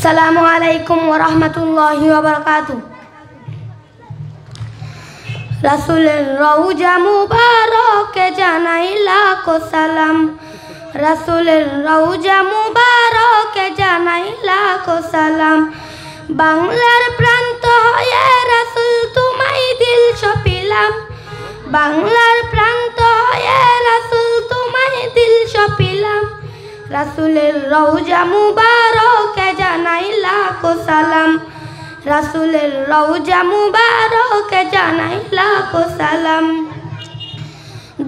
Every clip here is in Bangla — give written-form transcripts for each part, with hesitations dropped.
আসসালামু আলাইকুম ওয়া রাহমাতুল্লাহি ওয়া বারাকাতুহু। রাসূলের রওজা মুবারকে জানাই লাখো সালাম, রাসূলের রওজা মুবারকে জানাই লাখো সালাম। বাংলার প্রান্ত হয়ে রাসূল তোমায় দিল সপিলাম, বাংলার প্রান্ত হয়ে রাসূল তোমায় দিল সপিলাম। রাসূলের রওজা মুবারকে জানাই লাখো সালাম, রাসূলের রওজা মুবারকে জানাই লাখো সালাম।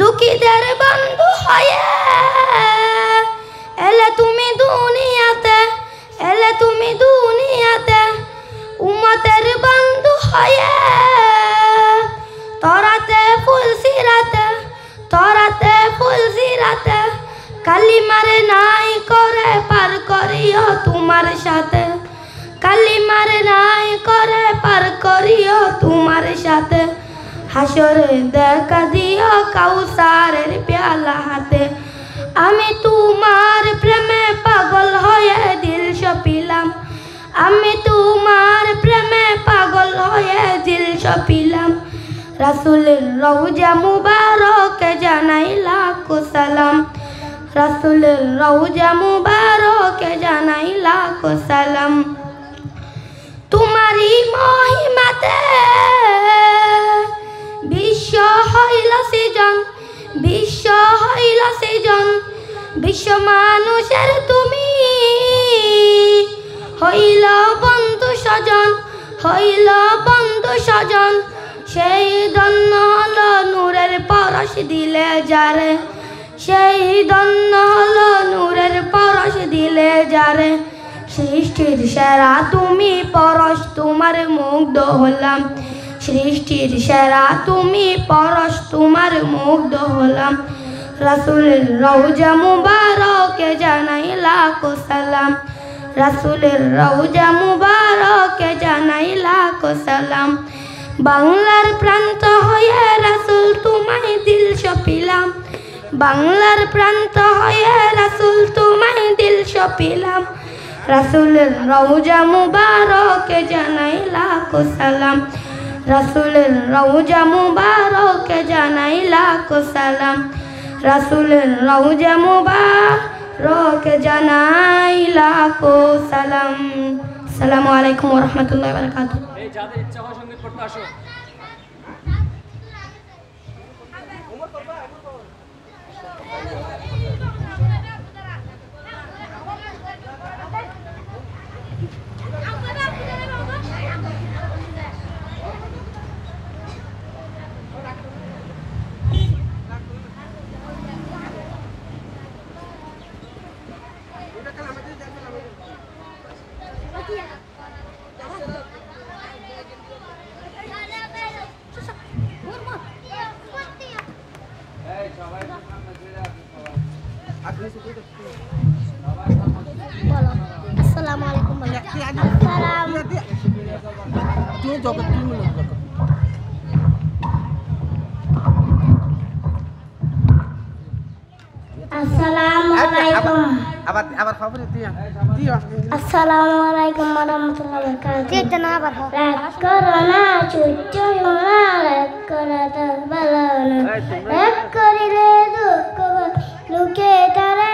দুঃখীদের বন্ধু হয়ে এলে তুমি দুনিয়াতে, এলে তুমি দুনিয়াতে। উম্মতের বন্ধু হয়ে তরাতে ফুল সিরাতে, তরাতে ফুল সিরাতে। কালিমার নাই করে পার করিও তোমার সাথে, কালিমার নাই করে পার করিও তোমার সাথে। হাসরে দেখা দিও কাউসারের পেয়ালা হাতে। আমি তোমার প্রেমে পাগল হয়ে দিল সপিলাম, আমি তোমার প্রেমে পাগল হয়ে দিল সপিলাম। রাসূলের রওজা মুবারকে জানাই লাখো সালাম, রাসূলের রওজা মুবারকে জানাই লাখো সালাম। তোমারই মহিমাতে বিশ্ব হইল সৃজন, বিশ্ব হইল সৃজন। বিশ্ব মানুষের তুমি হইল বন্ধু স্বজন, হইল বন্ধু স্বজন। সেই ধন্য হলো নূরের পরশ দিলে যারে, সেই ধন্য হলো নূরের পরশ দিলে যারে। সৃষ্টির সেরা তুমি পরশ তোমার মুগ্ধ হলাম, সৃষ্টির সেরা তুমি পরশ তোমার মুগ্ধ হলাম। রাসূলের রওজা মুবারকে জানাই লাখো সালাম, রাসূলের রওজা মুবারকে জানাই লাখো সালাম। বাংলার প্রান্ত হয়ে রাসূল তোমায় দিল সপিলাম, বাংলার প্রান্ত হয়ে রাসূল তোমায় দিল সপিলাম। রাসূলের রওজা মুবারকে জানাই লাখো সালাম, রাসূলের রওজা মুবারকে জানাই লাখো সালাম, রাসূলের রওজা মুবারকে জানাই লাখো সালাম। আসসালামু আলাইকুম ওয়া রাহমাতুল্লাহি ওয়া বারাকাতুহু। এই যাদের ইচ্ছা হয় সঙ্গীত করতে আসো। আসসালামু আলাইকুম। আসসালামু আলাইকুম। আবার আবার খবর দিও দিও। আসসালামু আলাইকুম ওয়া রাহমাতুল্লাহি ওয়া বারাকাতুহু। ঠিক না আবার রাগ করো না চুচ্চু না, রাগ করা তো ভালো না, রাগ করিলে দুঃখ লুকে তারা